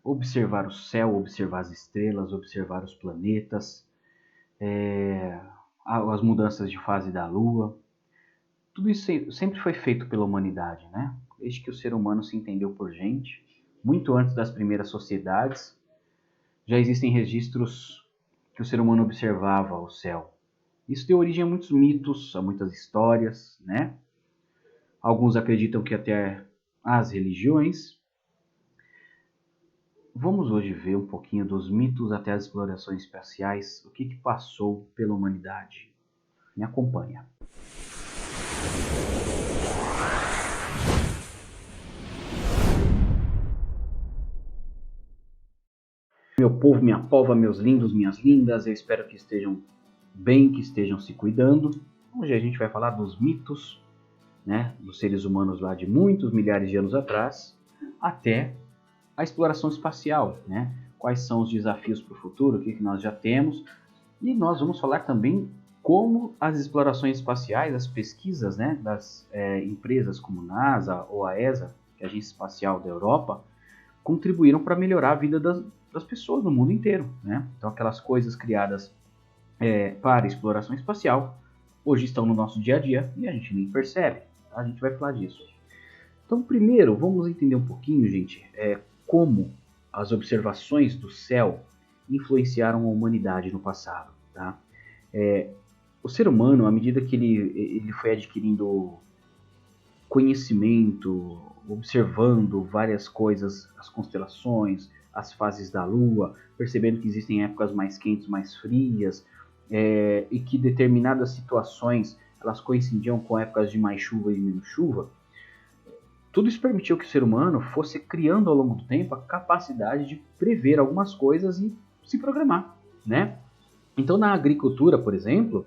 observar o céu, observar as estrelas, observar os planetas, as mudanças de fase da Lua. Tudo isso sempre foi feito pela humanidade, né? Desde que o ser humano se entendeu por gente, muito antes das primeiras sociedades, já existem registros que o ser humano observava o céu. Isso deu origem a muitos mitos, a muitas histórias, né? Alguns acreditam que até as religiões. Vamos hoje ver um pouquinho dos mitos até as explorações espaciais, o que passou pela humanidade. Me acompanha. Meu povo, minha pova, meus lindos, minhas lindas, eu espero que estejam bem, que estejam se cuidando. Hoje a gente vai falar dos mitos, né, dos seres humanos lá de muitos milhares de anos atrás, até a exploração espacial, né? Quais são os desafios para o futuro, o que nós já temos. E nós vamos falar também como as explorações espaciais, as pesquisas, né, das empresas como NASA ou a ESA, que é a Agência Espacial da Europa, contribuíram para melhorar a vida das pessoas no mundo inteiro, né? Então aquelas coisas criadas para exploração espacial hoje estão no nosso dia a dia e a gente nem percebe. Tá? A gente vai falar disso. Então, primeiro, vamos entender um pouquinho, gente, como as observações do céu influenciaram a humanidade no passado. Tá? O ser humano, à medida que ele foi adquirindo conhecimento, observando várias coisas, as constelações, as fases da Lua, percebendo que existem épocas mais quentes, mais frias, e que determinadas situações elas coincidiam com épocas de mais chuva e menos chuva. Tudo isso permitiu que o ser humano fosse criando ao longo do tempo a capacidade de prever algumas coisas e se programar, né? Então, na agricultura, por exemplo,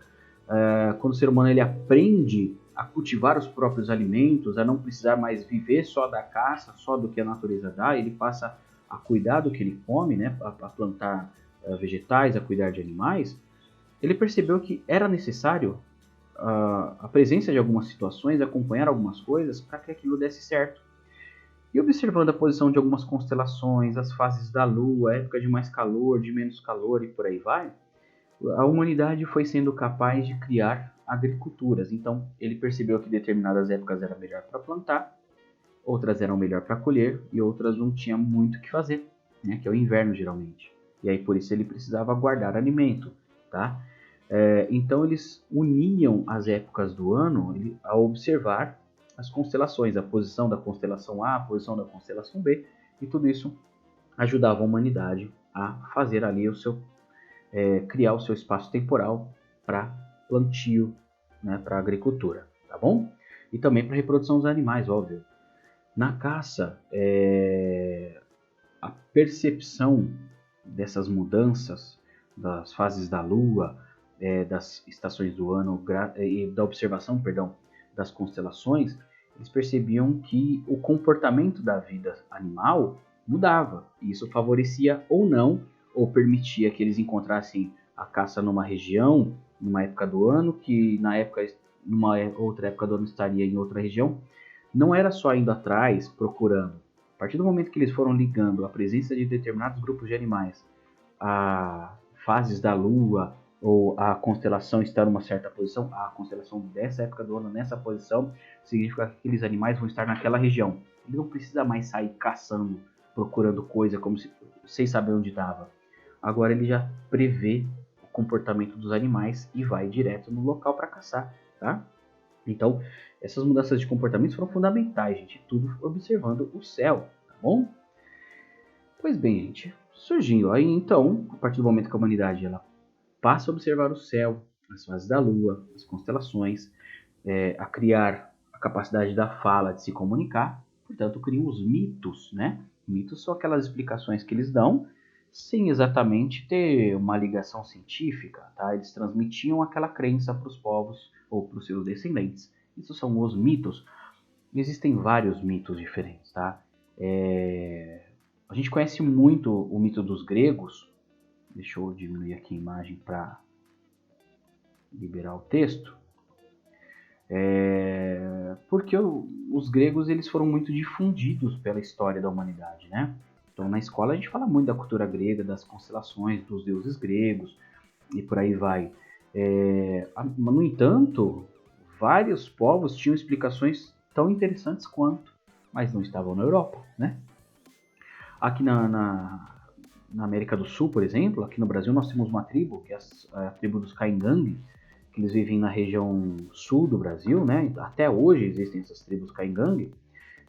quando o ser humano ele aprende a cultivar os próprios alimentos, a não precisar mais viver só da caça, só do que a natureza dá, ele passa a cuidar do que ele come, né? A plantar vegetais, a cuidar de animais, ele percebeu que era necessário a presença de algumas situações, acompanhar algumas coisas para que aquilo desse certo. E observando a posição de algumas constelações, as fases da Lua, a época de mais calor, de menos calor e por aí vai, a humanidade foi sendo capaz de criar agriculturas. Então, ele percebeu que determinadas épocas era melhor para plantar, outras eram melhor para colher e outras não tinha muito o que fazer, né? Que é o inverno geralmente. E aí por isso ele precisava guardar alimento, tá? Então eles uniam as épocas do ano a observar as constelações, a posição da constelação A, a posição da constelação B, e tudo isso ajudava a humanidade a fazer ali criar o seu espaço temporal para plantio, né, para agricultura, tá bom? E também para reprodução dos animais, óbvio. Na caça, a percepção dessas mudanças das fases da Lua, das estações do ano e da observação, perdão, das constelações, eles percebiam que o comportamento da vida animal mudava. E isso favorecia ou não, ou permitia que eles encontrassem a caça numa região, numa época do ano, que numa outra época do ano estaria em outra região. Não era só indo atrás, procurando. A partir do momento que eles foram ligando a presença de determinados grupos de animais a fases da Lua ou a constelação estar numa certa posição, a constelação dessa época do ano nessa posição, significa que aqueles animais vão estar naquela região. Ele não precisa mais sair caçando, procurando coisa como se sem saber onde estava. Agora ele já prevê o comportamento dos animais e vai direto no local para caçar, tá? Então, essas mudanças de comportamento foram fundamentais, gente, tudo observando o céu, tá bom? Pois bem, gente, surgiu aí então, a partir do momento que a humanidade ela passa a observar o céu, as fases da Lua, as constelações, a criar a capacidade da fala de se comunicar, portanto, criam os mitos, né? Mitos são aquelas explicações que eles dão sem exatamente ter uma ligação científica, tá? Eles transmitiam aquela crença para os povos ou para os seus descendentes. Isso são os mitos. Existem vários mitos diferentes, tá? A gente conhece muito o mito dos gregos. Deixa eu diminuir aqui a imagem para liberar o texto. Porque os gregos eles foram muito difundidos pela história da humanidade, né? Então, na escola a gente fala muito da cultura grega, das constelações, dos deuses gregos e por aí vai. No entanto, vários povos tinham explicações tão interessantes quanto, mas não estavam na Europa, né? Aqui na América do Sul, por exemplo, aqui no Brasil nós temos uma tribo, que é a tribo dos Caingangue, que eles vivem na região sul do Brasil, né? Até hoje existem essas tribos Caingangue,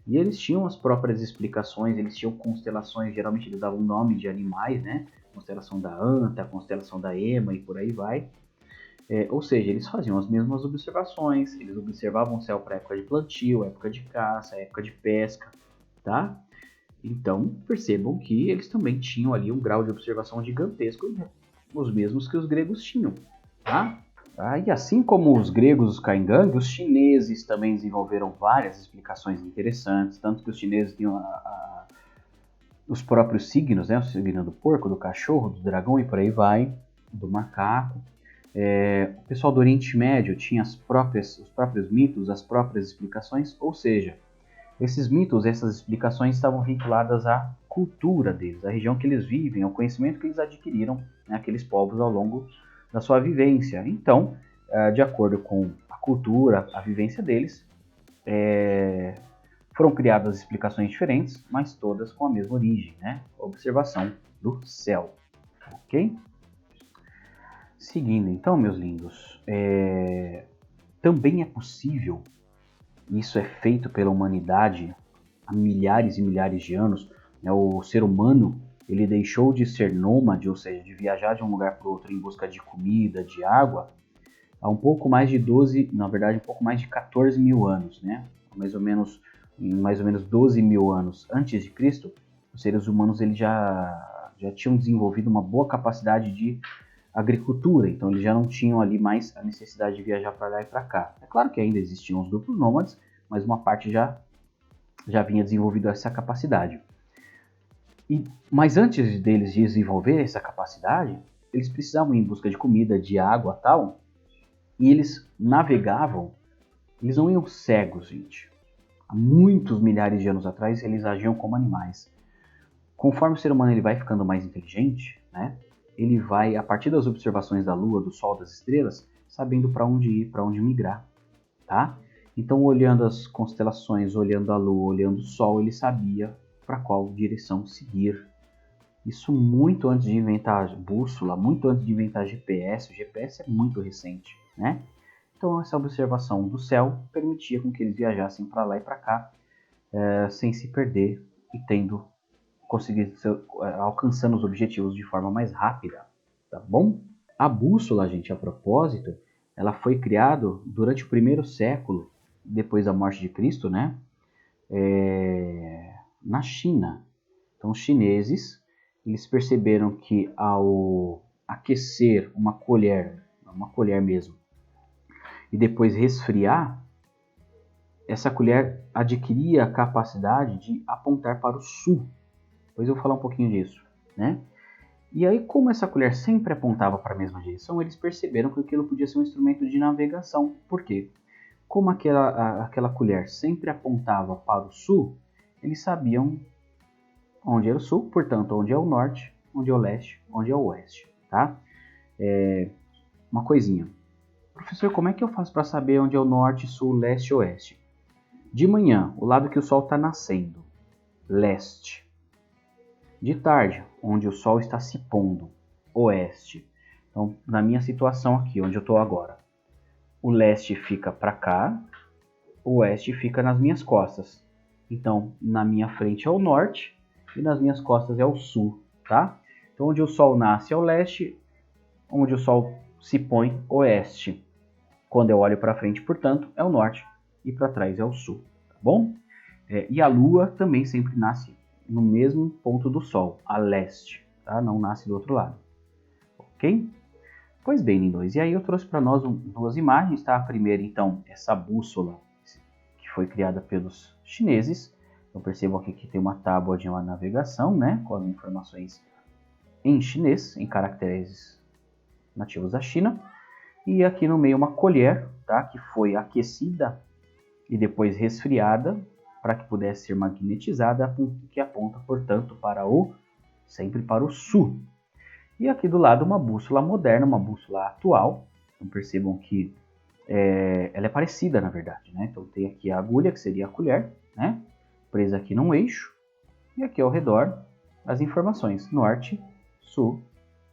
e eles tinham as próprias explicações, eles tinham constelações, geralmente eles davam nome de animais, né? Constelação da Anta, constelação da Ema e por aí vai. Ou seja, eles faziam as mesmas observações, eles observavam o céu para época de plantio, época de caça, época de pesca, tá? Então, percebam que eles também tinham ali um grau de observação gigantesco, os mesmos que os gregos tinham, tá? E assim como os gregos, os Caingangue, os chineses também desenvolveram várias explicações interessantes, tanto que os chineses tinham os próprios signos, né? O signo do porco, do cachorro, do dragão e por aí vai, do macaco. O pessoal do Oriente Médio tinha os próprios mitos, as próprias explicações, ou seja, esses mitos, essas explicações estavam vinculadas à cultura deles, à região que eles vivem, ao conhecimento que eles adquiriram, né, aqueles povos ao longo da sua vivência. Então, de acordo com a cultura, a vivência deles, foram criadas explicações diferentes, mas todas com a mesma origem, né? Observação do céu, ok? Seguindo, então, meus lindos, também é possível, isso é feito pela humanidade há milhares e milhares de anos, né? O ser humano, ele deixou de ser nômade, ou seja, de viajar de um lugar para o outro em busca de comida, de água, há um pouco mais de 12, na verdade, um pouco mais de 14 mil anos, né? Mais ou menos 12 mil anos antes de Cristo, os seres humanos eles já tinham desenvolvido uma boa capacidade de agricultura, então eles já não tinham ali mais a necessidade de viajar para lá e para cá. É claro que ainda existiam os grupos nômades, mas uma parte já vinha desenvolvido essa capacidade. Mas antes deles desenvolver essa capacidade, eles precisavam ir em busca de comida, de água, tal, e eles navegavam, eles não iam cegos, gente. Há muitos milhares de anos atrás, eles agiam como animais. Conforme o ser humano ele vai ficando mais inteligente, né, ele vai, a partir das observações da Lua, do Sol, das estrelas, sabendo para onde ir, para onde migrar, tá? Então, olhando as constelações, olhando a Lua, olhando o Sol, ele sabia para qual direção seguir. Isso muito antes de inventar bússola, muito antes de inventar GPS. O GPS é muito recente, né? Então, essa observação do céu permitia com que eles viajassem para lá e para cá, sem se perder e alcançando os objetivos de forma mais rápida, tá bom? A bússola, gente, a propósito, ela foi criada durante o primeiro século depois da morte de Cristo, né? Na China. Então, os chineses, eles perceberam que ao aquecer uma colher mesmo, e depois resfriar, essa colher adquiria a capacidade de apontar para o sul. Depois eu vou falar um pouquinho disso, né? E aí, como essa colher sempre apontava para a mesma direção, eles perceberam que aquilo podia ser um instrumento de navegação. Por quê? Como aquela colher sempre apontava para o sul, eles sabiam onde era o sul, portanto, onde é o norte, onde é o leste, onde é o oeste, tá? Uma coisinha. Professor, como é que eu faço para saber onde é o norte, sul, leste e oeste? De manhã, o lado que o sol está nascendo, leste. De tarde, onde o sol está se pondo, oeste. Então, na minha situação aqui, onde eu estou agora, o leste fica para cá, o oeste fica nas minhas costas. Então, na minha frente é o norte e nas minhas costas é o sul, tá? Então, onde o sol nasce é o leste, onde o sol se põe, oeste. Quando eu olho para frente, portanto, é o norte e para trás é o sul, tá bom? E a lua também sempre nasce no mesmo ponto do sol, a leste, tá? Não nasce do outro lado, ok? Pois bem, lindões, e aí eu trouxe para nós duas imagens, tá? A primeira, então, essa bússola que foi criada pelos chineses. Então percebam aqui que tem uma tábua de uma navegação, né? Com as informações em chinês, em caracteres nativos da China. E aqui no meio uma colher, tá? Que foi aquecida e depois resfriada para que pudesse ser magnetizada, que aponta, portanto, sempre para o sul. E aqui do lado uma bússola moderna, uma bússola atual. Então percebam que ela é parecida, na verdade, né? Então tem aqui a agulha, que seria a colher, né? Presa aqui num eixo. E aqui ao redor as informações: norte, sul,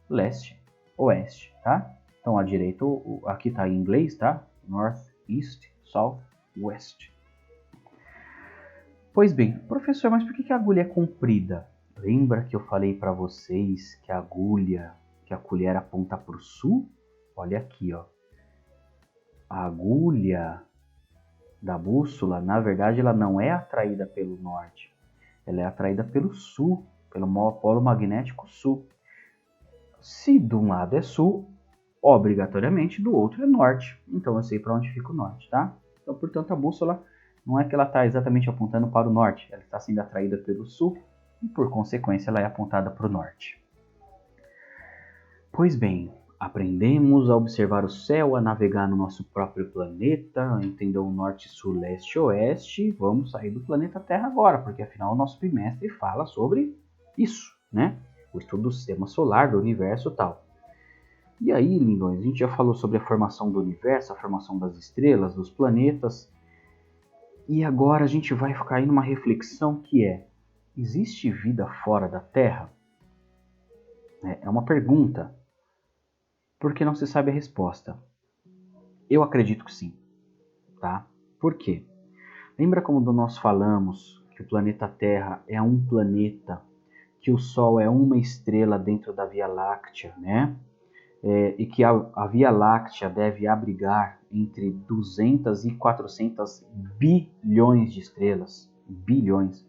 leste, oeste, tá? Então à direita, aqui está em inglês, tá? North, East, South, West. Pois bem, professor, mas por que a agulha é comprida? Lembra que eu falei para vocês que a agulha, que a colher aponta para o sul? Olha aqui, ó. A agulha da bússola, na verdade, ela não é atraída pelo norte. Ela é atraída pelo sul, pelo polo magnético sul. Se de um lado é sul, obrigatoriamente do outro é norte. Então eu sei para onde fica o norte, tá? Então, portanto, a bússola não é que ela está exatamente apontando para o norte. Ela está sendo atraída pelo sul e, por consequência, ela é apontada para o norte. Pois bem, aprendemos a observar o céu, a navegar no nosso próprio planeta, a entender o norte, sul, leste, oeste. Vamos sair do planeta Terra agora, porque afinal o nosso bimestre fala sobre isso, né? O estudo do sistema solar, do universo e tal. E aí, lindões, a gente já falou sobre a formação do universo, a formação das estrelas, dos planetas. E agora a gente vai ficar aí numa reflexão que é: existe vida fora da Terra? É uma pergunta, porque não se sabe a resposta. Eu acredito que sim, tá? Por quê? Lembra como nós falamos que o planeta Terra é um planeta, que o Sol é uma estrela dentro da Via Láctea, né? E que a Via Láctea deve abrigar entre 200 e 400 bilhões de estrelas, bilhões,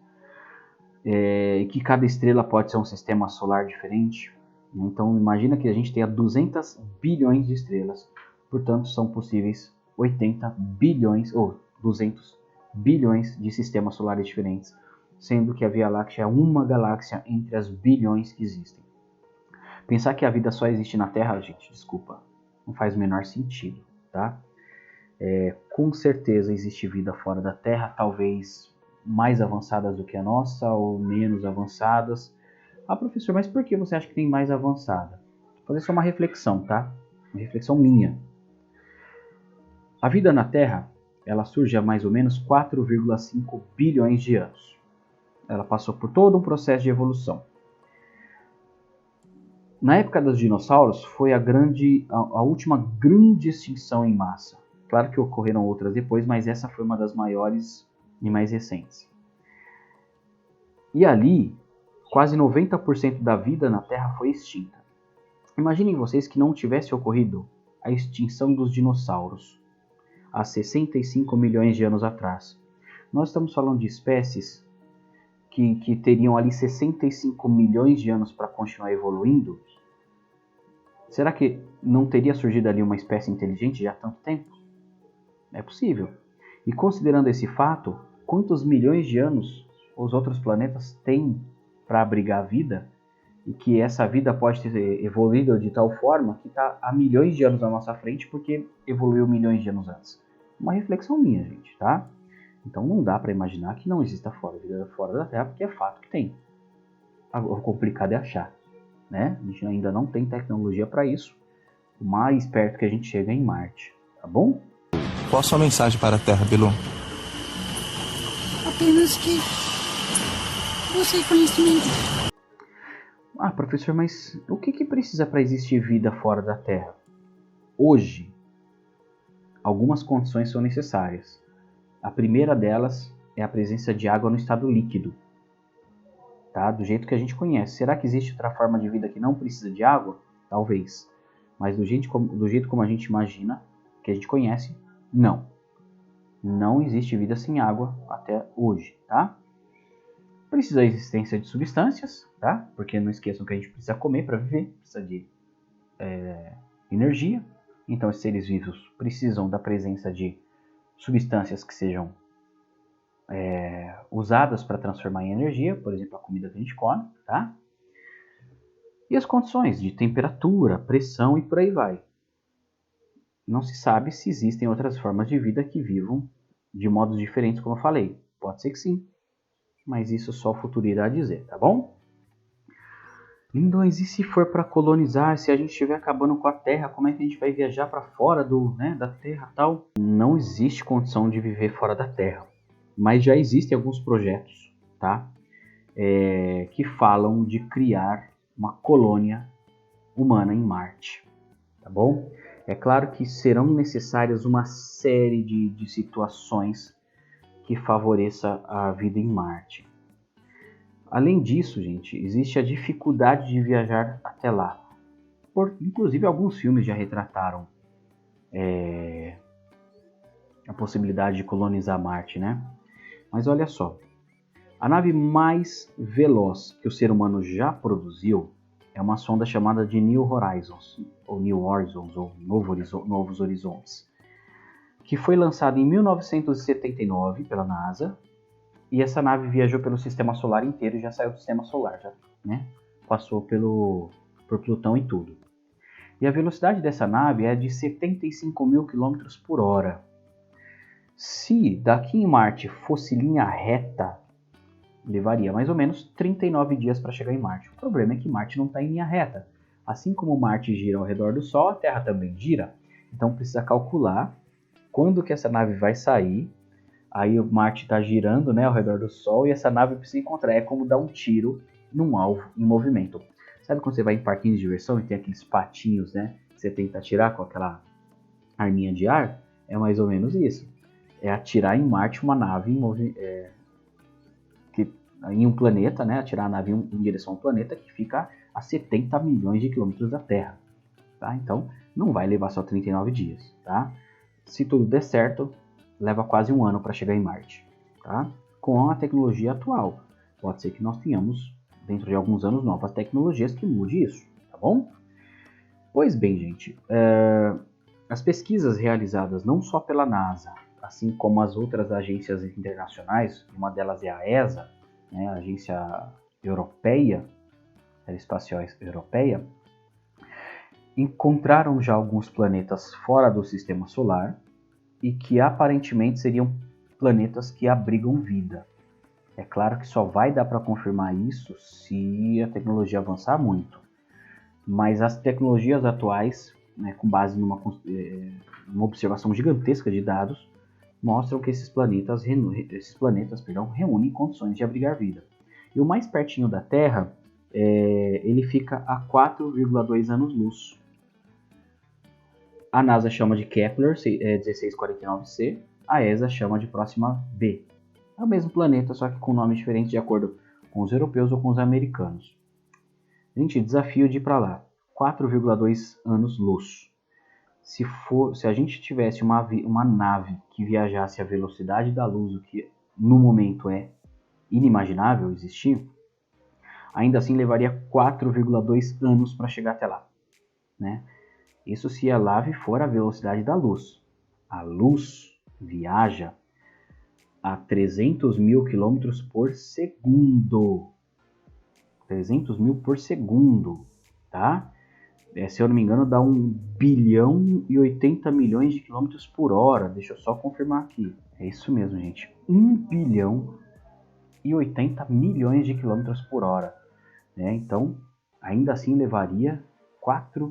e que cada estrela pode ser um sistema solar diferente. Então imagina que a gente tenha 200 bilhões de estrelas, portanto são possíveis 80 bilhões ou 200 bilhões de sistemas solares diferentes, sendo que a Via Láctea é uma galáxia entre as bilhões que existem. Pensar que a vida só existe na Terra, gente, desculpa, não faz o menor sentido, tá? Com certeza existe vida fora da Terra, talvez mais avançadas do que a nossa ou menos avançadas. Ah, professor, mas por que você acha que tem mais avançada? Vou fazer só uma reflexão, tá? Uma reflexão minha. A vida na Terra, ela surge há mais ou menos 4,5 bilhões de anos. Ela passou por todo um processo de evolução. Na época dos dinossauros, foi a última grande extinção em massa. Claro que ocorreram outras depois, mas essa foi uma das maiores e mais recentes. E ali, quase 90% da vida na Terra foi extinta. Imaginem vocês que não tivesse ocorrido a extinção dos dinossauros há 65 milhões de anos atrás. Nós estamos falando de espécies que teriam ali 65 milhões de anos para continuar evoluindo. Será que não teria surgido ali uma espécie inteligente já há tanto tempo? É possível. E considerando esse fato, quantos milhões de anos os outros planetas têm para abrigar a vida? E que essa vida pode ter evoluído de tal forma que está há milhões de anos à nossa frente porque evoluiu milhões de anos antes. Uma reflexão minha, gente, tá? Então não dá para imaginar que não exista vida fora da Terra, porque é fato que tem. O complicado é achar, né? A gente ainda não tem tecnologia para isso. O mais perto que a gente chega é em Marte, tá bom? Qual a sua mensagem para a Terra, Bilu? Apenas que busque conhecimento. Ah, professor, mas o que precisa para existir vida fora da Terra? Hoje, algumas condições são necessárias. A primeira delas é a presença de água no estado líquido, tá? Do jeito que a gente conhece. Será que existe outra forma de vida que não precisa de água? Talvez. Mas do jeito como a gente imagina, que a gente conhece, não. Não existe vida sem água até hoje, tá? Precisa da existência de substâncias, tá? Porque não esqueçam que a gente precisa comer para viver, precisa de energia. Então, os seres vivos precisam da presença de substâncias que sejam usadas para transformar em energia, por exemplo, a comida que a gente come, tá? E as condições de temperatura, pressão e por aí vai. Não se sabe se existem outras formas de vida que vivam de modos diferentes, como eu falei. Pode ser que sim, mas isso só o futuro irá dizer, tá bom? Lindões, e se for para colonizar, se a gente estiver acabando com a Terra, como é que a gente vai viajar para fora da Terra e tal? Não existe condição de viver fora da Terra, mas já existem alguns projetos, tá? Que falam de criar uma colônia humana em Marte, tá bom? É claro que serão necessárias uma série de situações que favoreça a vida em Marte. Além disso, gente, existe a dificuldade de viajar até lá. Inclusive, alguns filmes já retrataram a possibilidade de colonizar Marte, né? Mas olha só, a nave mais veloz que o ser humano já produziu é uma sonda chamada de New Horizons, ou Novos Horizontes, que foi lançada em 1979 pela NASA. E essa nave viajou pelo sistema solar inteiro e já saiu do sistema solar, já, né? Passou por Plutão e tudo. E a velocidade dessa nave é de 75 mil km por hora. Se daqui em Marte fosse linha reta, levaria mais ou menos 39 dias para chegar em Marte. O problema é que Marte não está em linha reta. Assim como Marte gira ao redor do Sol, a Terra também gira. Então precisa calcular quando que essa nave vai sair. Aí o Marte está girando, né, ao redor do Sol, e essa nave precisa encontrar. É como dar um tiro num alvo em movimento. Sabe quando você vai em parquinhos de diversão e tem aqueles patinhos, né, que você tenta atirar com aquela arminha de ar? É mais ou menos isso. É atirar em Marte uma nave em um planeta, né, atirar a nave em direção a um planeta que fica a 70 milhões de quilômetros da Terra. Tá? Então, não vai levar só 39 dias. Tá? Se tudo der certo, leva quase um ano para chegar em Marte, tá? Com a tecnologia atual. Pode ser que nós tenhamos, dentro de alguns anos, novas tecnologias que mude isso, tá bom? Pois bem, gente, as pesquisas realizadas não só pela NASA, assim como as outras agências internacionais, uma delas é a ESA, né, a Agência Europeia, Espacial Europeia, encontraram já alguns planetas fora do Sistema Solar, e que aparentemente seriam planetas que abrigam vida. É claro que só vai dar para confirmar isso se a tecnologia avançar muito. Mas as tecnologias atuais, né, com base numa observação gigantesca de dados, mostram que esses planetas reúnem condições de abrigar vida. E o mais pertinho da Terra, ele fica a 4,2 anos-luz. A NASA chama de Kepler 1649c, a ESA chama de Próxima B. É o mesmo planeta, só que com nomes diferentes de acordo com os europeus ou com os americanos. Gente, desafio de ir para lá. 4,2 anos-luz. Se a gente tivesse uma nave que viajasse à velocidade da luz, o que no momento é inimaginável existir, ainda assim levaria 4,2 anos para chegar até lá, né? Isso se a nave for a velocidade da luz. A luz viaja a 300 mil km por segundo. 300 mil por segundo, tá? Se eu não me engano, dá 1 bilhão e 80 milhões de quilômetros por hora. Deixa eu só confirmar aqui. É isso mesmo, gente. 1 bilhão e 80 milhões de quilômetros por hora. Né? Então, ainda assim levaria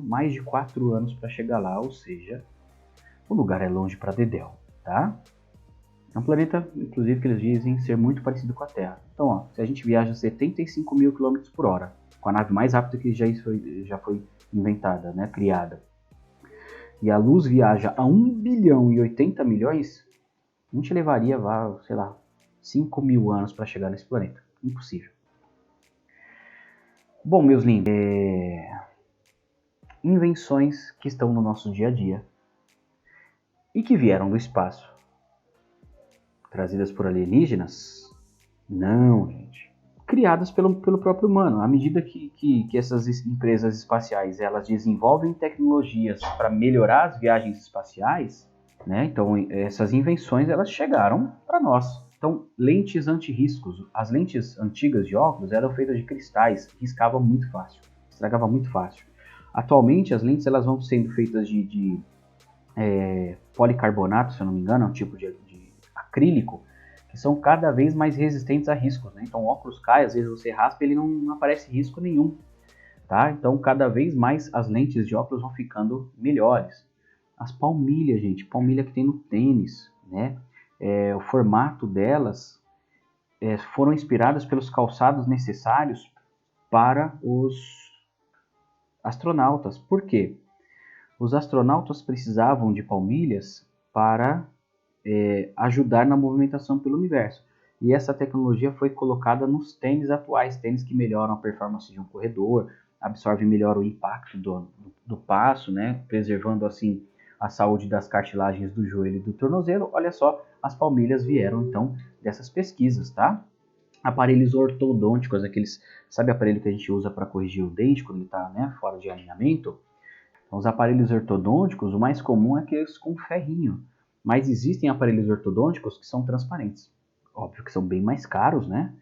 mais de 4 anos para chegar lá, ou seja, o lugar é longe para dedéu, tá? É um planeta, inclusive, que eles dizem ser muito parecido com a Terra. Então, ó, se a gente viaja 75 mil km por hora, com a nave mais rápida que já foi inventada, né, criada, e a luz viaja a 1 bilhão e 80 milhões, a gente levaria, sei lá, 5 mil anos para chegar nesse planeta. Impossível. Bom, meus lindos, invenções que estão no nosso dia a dia e que vieram do espaço. Trazidas por alienígenas? Não, gente. Criadas pelo próprio humano. À medida que essas empresas espaciais elas desenvolvem tecnologias para melhorar as viagens espaciais, né? Então essas invenções elas chegaram para nós. Então, lentes anti-riscos. As lentes antigas de óculos eram feitas de cristais, riscava muito fácil, estragava muito fácil. Atualmente as lentes elas vão sendo feitas de policarbonato, se eu não me engano, é um tipo de acrílico, que são cada vez mais resistentes a riscos, né? Então o óculos cai, às vezes você raspa e ele não aparece risco nenhum, tá? Então cada vez mais as lentes de óculos vão ficando melhores. As palmilhas, gente, palmilha que tem no tênis, né? O formato delas foram inspiradas pelos calçados necessários para os astronautas. Por quê? Os astronautas precisavam de palmilhas para ajudar na movimentação pelo universo. E essa tecnologia foi colocada nos tênis atuais, tênis que melhoram a performance de um corredor, absorvem melhor o impacto do passo, né? Preservando assim a saúde das cartilagens do joelho e do tornozelo. Olha só, as palmilhas vieram então dessas pesquisas, tá? Aparelhos ortodônticos, aqueles, sabe aparelho que a gente usa para corrigir o dente quando ele está, né, fora de alinhamento? Então, os aparelhos ortodônticos, o mais comum é aqueles com ferrinho, mas existem aparelhos ortodônticos que são transparentes. Óbvio que são bem mais caros, né?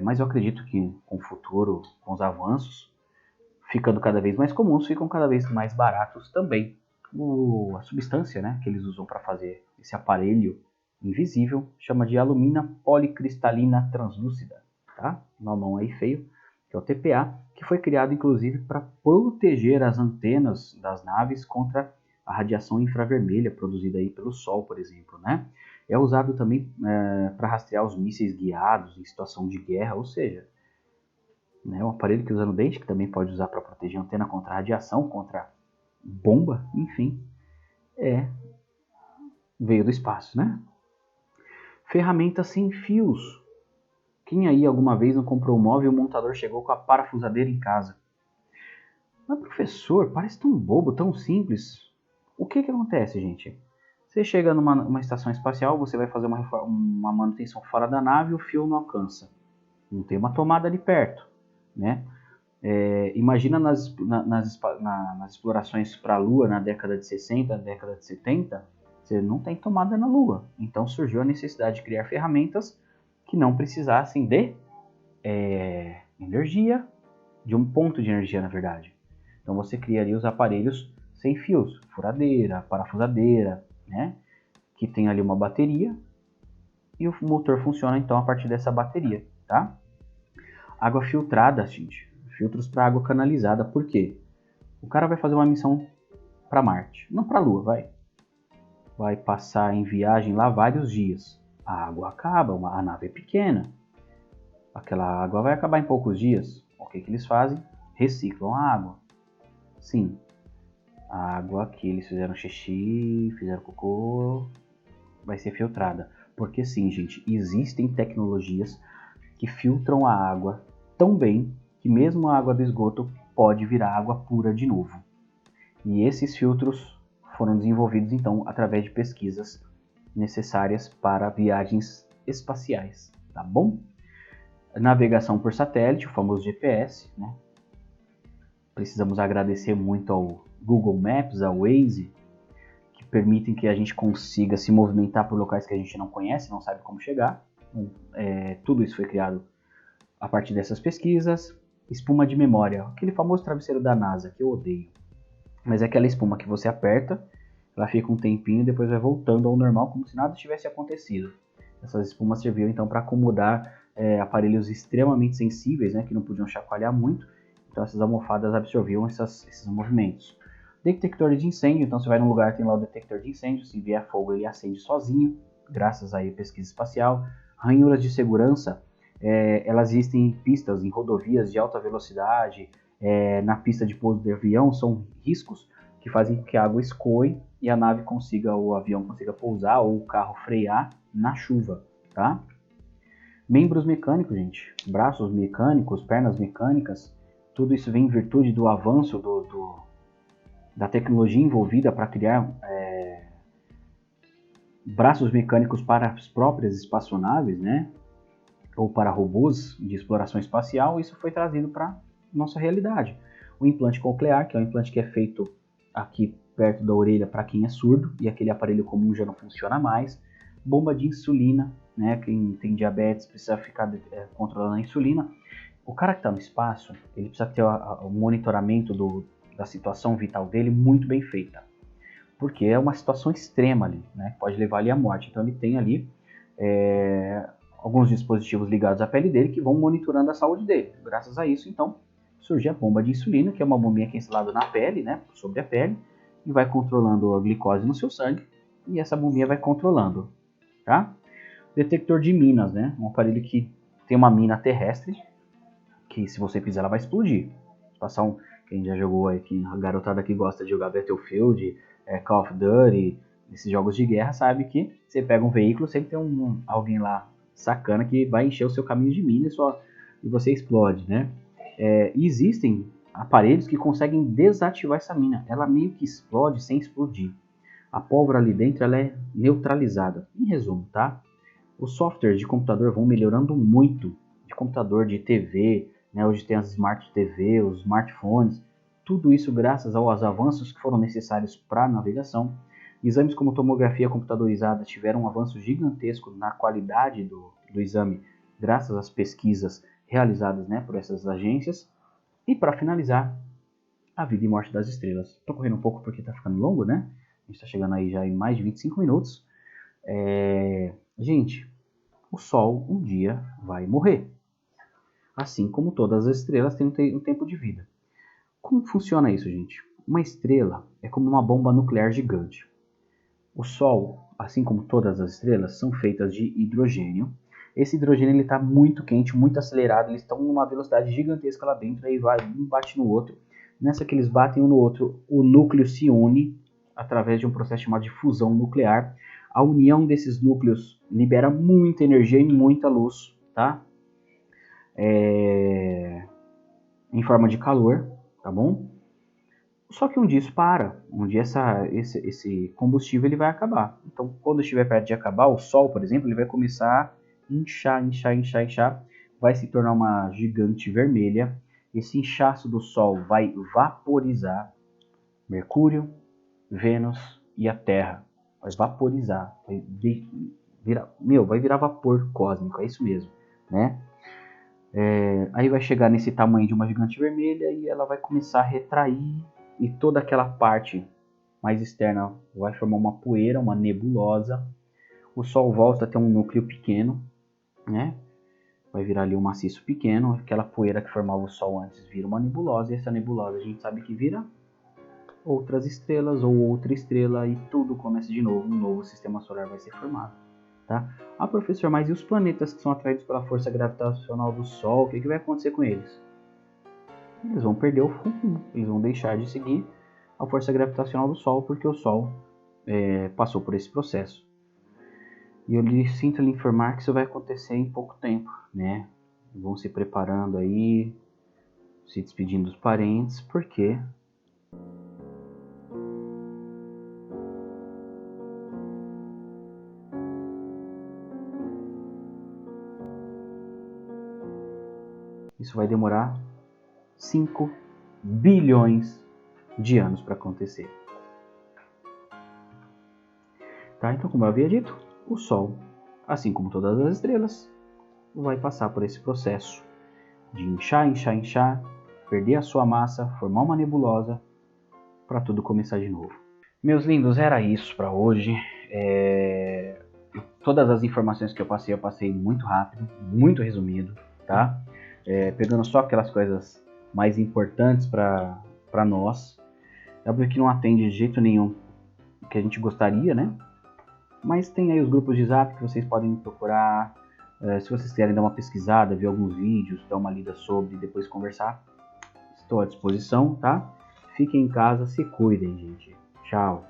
Mas eu acredito que com o futuro, com os avanços, ficando cada vez mais comuns, ficam cada vez mais baratos também. A substância, né, que eles usam para fazer esse aparelho invisível chama de alumina policristalina translúcida, tá? Nomão aí feio, que é o TPA, que foi criado inclusive para proteger as antenas das naves contra a radiação infravermelha produzida aí pelo Sol, por exemplo, né? É usado também para rastrear os mísseis guiados em situação de guerra, ou seja, né, um aparelho que usa no dente, que também pode usar para proteger a antena contra radiação, contra bomba, enfim, veio do espaço, né? Ferramentas sem fios. Quem aí alguma vez não comprou um móvel e o montador chegou com a parafusadeira em casa? Mas professor, parece tão bobo, tão simples. O que acontece, gente? Você chega numa estação espacial, você vai fazer uma manutenção fora da nave e o fio não alcança. Não tem uma tomada ali perto, né? Imagina nas explorações para a Lua na década de 60, na década de 70, você não tem tomada na Lua. Então surgiu a necessidade de criar ferramentas que não precisassem de energia, de um ponto de energia, na verdade. Então você criaria os aparelhos sem fios, furadeira, parafusadeira, né? Que tem ali uma bateria e o motor funciona então a partir dessa bateria, tá? Água filtrada, gente. Filtros para água canalizada. Por quê? O cara vai fazer uma missão para Marte, não para a Lua, vai passar em viagem lá vários dias. A água acaba, a nave é pequena. Aquela água vai acabar em poucos dias. O que eles fazem? Reciclam a água. Sim, a água que eles fizeram xixi, fizeram cocô, vai ser filtrada. Porque sim, gente, existem tecnologias que filtram a água tão bem que mesmo a água do esgoto pode virar água pura de novo. E esses filtros foram desenvolvidos então através de pesquisas necessárias para viagens espaciais, tá bom? Navegação por satélite, o famoso GPS, né? Precisamos agradecer muito ao Google Maps, ao Waze, que permitem que a gente consiga se movimentar por locais que a gente não conhece, não sabe como chegar. Tudo isso foi criado a partir dessas pesquisas. Espuma de memória, aquele famoso travesseiro da NASA, que eu odeio. Mas é aquela espuma que você aperta, ela fica um tempinho e depois vai voltando ao normal, como se nada tivesse acontecido. Essas espumas serviam então para acomodar aparelhos extremamente sensíveis, né, que não podiam chacoalhar muito. Então essas almofadas absorviam esses movimentos. Detector de incêndio, então você vai num lugar, tem lá o detector de incêndio, se vier fogo ele acende sozinho, graças aí à pesquisa espacial. Ranhuras de segurança, elas existem em pistas, em rodovias de alta velocidade, na pista de pouso de avião, são riscos que fazem com que a água escoe e a nave consiga, ou o avião consiga pousar, ou o carro frear na chuva, tá? Membros mecânicos, gente, braços mecânicos, pernas mecânicas, tudo isso vem em virtude do avanço da tecnologia envolvida para criar braços mecânicos para as próprias espaçonaves, né? Ou para robôs de exploração espacial. Isso foi trazido para nossa realidade. O implante coclear, que é um implante que é feito aqui perto da orelha para quem é surdo, e aquele aparelho comum já não funciona mais. Bomba de insulina, né? Quem tem diabetes precisa ficar controlando a insulina. O cara que está no espaço, ele precisa ter o monitoramento da situação vital dele muito bem feita, porque é uma situação extrema ali, né? Pode levar ele à morte. Então ele tem ali alguns dispositivos ligados à pele dele que vão monitorando a saúde dele. Graças a isso, então, surge a bomba de insulina, que é uma bombinha que é instalada na pele, né, sobre a pele, e vai controlando a glicose no seu sangue, e essa bombinha vai controlando, tá? Detector de minas, né, um aparelho que tem uma mina terrestre, que se você pisar ela vai explodir. Passar quem já jogou aqui, a garotada que gosta de jogar Battlefield, Call of Duty, esses jogos de guerra, sabe que você pega um veículo, sempre tem alguém lá sacana que vai encher o seu caminho de mina e você explode, né? E existem aparelhos que conseguem desativar essa mina. Ela meio que explode sem explodir. A pólvora ali dentro ela é neutralizada. Em resumo, tá? Os softwares de computador vão melhorando muito. De computador, de TV, né? Hoje tem as Smart TV, os smartphones. Tudo isso graças aos avanços que foram necessários para a navegação. Exames como tomografia computadorizada tiveram um avanço gigantesco na qualidade do exame, graças às pesquisas realizadas, né, por essas agências. E para finalizar, a vida e morte das estrelas. Estou correndo um pouco porque está ficando longo, né? A gente está chegando aí já em mais de 25 minutos. Gente, o Sol um dia vai morrer. Assim como todas as estrelas têm um tempo de vida. Como funciona isso, gente? Uma estrela é como uma bomba nuclear gigante. O Sol, assim como todas as estrelas, são feitas de hidrogênio. Esse hidrogênio está muito quente, muito acelerado, eles estão numa velocidade gigantesca lá dentro, aí vai, um bate no outro. Nessa que eles batem um no outro, o núcleo se une através de um processo chamado de fusão nuclear. A união desses núcleos libera muita energia e muita luz, tá? Em forma de calor, tá bom? Só que um dia isso para, um dia esse combustível ele vai acabar. Então, quando estiver perto de acabar, o Sol, por exemplo, ele vai começar a inchar, vai se tornar uma gigante vermelha. Esse inchaço do Sol vai vaporizar Mercúrio, Vênus e a Terra. Vai vaporizar, vai virar vapor cósmico, é isso mesmo, né? Aí vai chegar nesse tamanho de uma gigante vermelha e ela vai começar a retrair. E toda aquela parte mais externa vai formar uma poeira, uma nebulosa. O Sol volta a ter um núcleo pequeno, né? Vai virar ali um maciço pequeno. Aquela poeira que formava o Sol antes vira uma nebulosa. E essa nebulosa a gente sabe que vira outras estrelas ou outra estrela. E tudo começa de novo. Um novo sistema solar vai ser formado. Tá? Ah, professor, mas e os planetas que são atraídos pela força gravitacional do Sol? O que vai acontecer com eles? Eles vão perder o rumo, eles vão deixar de seguir a força gravitacional do Sol, porque o Sol passou por esse processo. E eu sinto lhe informar que isso vai acontecer em pouco tempo, né? Vão se preparando aí, se despedindo dos parentes, porque isso vai demorar 5 bilhões de anos para acontecer. Tá? Então, como eu havia dito, o Sol, assim como todas as estrelas, vai passar por esse processo de inchar, perder a sua massa, formar uma nebulosa, para tudo começar de novo. Meus lindos, era isso para hoje. Todas as informações que eu passei muito rápido, muito resumido, tá? Pegando só aquelas coisas mais importantes para nós. É óbvio que não atende de jeito nenhum o que a gente gostaria, né? Mas tem aí os grupos de Zap que vocês podem procurar. Se vocês querem dar uma pesquisada, ver alguns vídeos, dar uma lida sobre e depois conversar, estou à disposição, tá? Fiquem em casa, se cuidem, gente. Tchau.